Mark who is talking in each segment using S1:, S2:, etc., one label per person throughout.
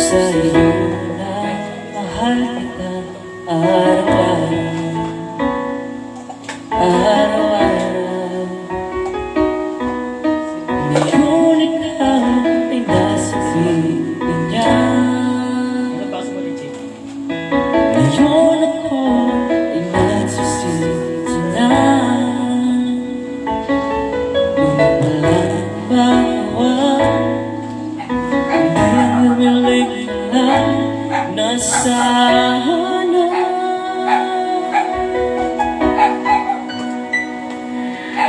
S1: sa'yo na mahal kita araw-araw, araw-araw. Ngayon ikaw ay nasa piling niya. Ngayon ako ay nagsisisi na. Ngunit walang bawa, hindi umiling na na sana.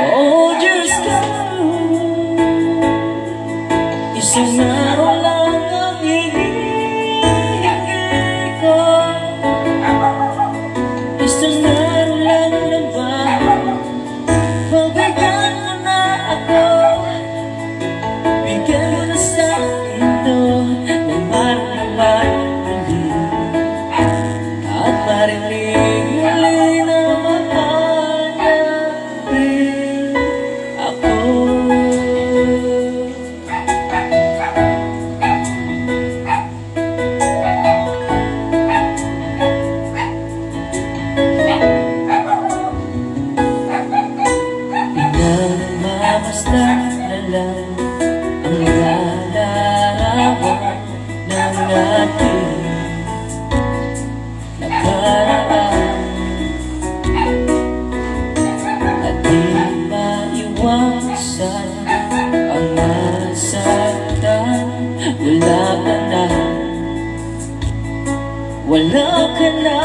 S1: Oh, Diyos ko, isang araw lang ang hinihingi ko. Isang araw lang naman, pagbigyan mo na ako. Bigyan mo na sa akin to ng maramdaman muli, at marinig muli na mahal na rin ako. Pinagmamasdan na lang ang nalarawan ng ating nakaraan, at di maiwasan ang masaktan. Wala ka na, wala ka na.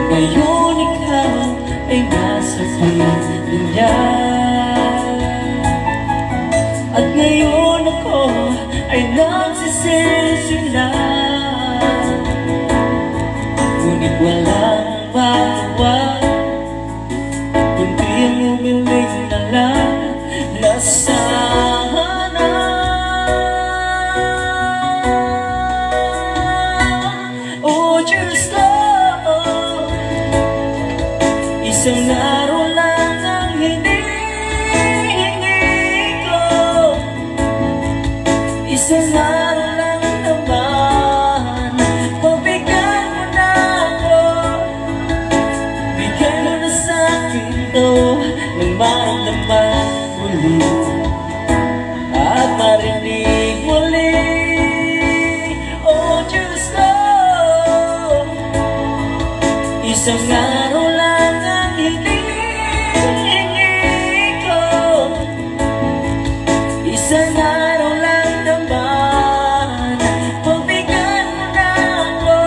S1: Ngayon ikaw ay nasa piling niya, at ngayon ako ay nagsisisi na. Ngunit walang magawa, kundi ang umiling na lang na sana. Oh, Diyos ko, isang araw lang ang hinihingi ko. Isang araw lang naman, pagbigyan mo na ako. Bigyan mo na sa akin to ng maramdaman muli, at marinig muli. Oh, Diyos ko, isang araw lang ang hinihingi ko. Isang araw lang naman, pagbigyan mo na ako.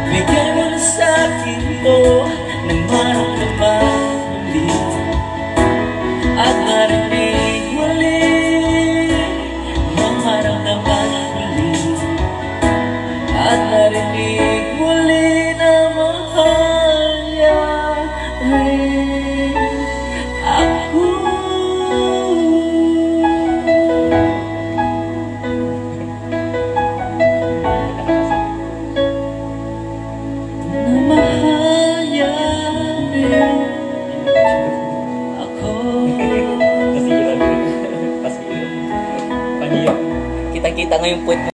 S1: Bigyan mo na sa akin to ng maramdaman muli, at marinig muli. Maramdaman muli, at marinig muli na mahal niya rin ako. Na mahal niya rin ako.
S2: Kita-kita ngayong puwet mo.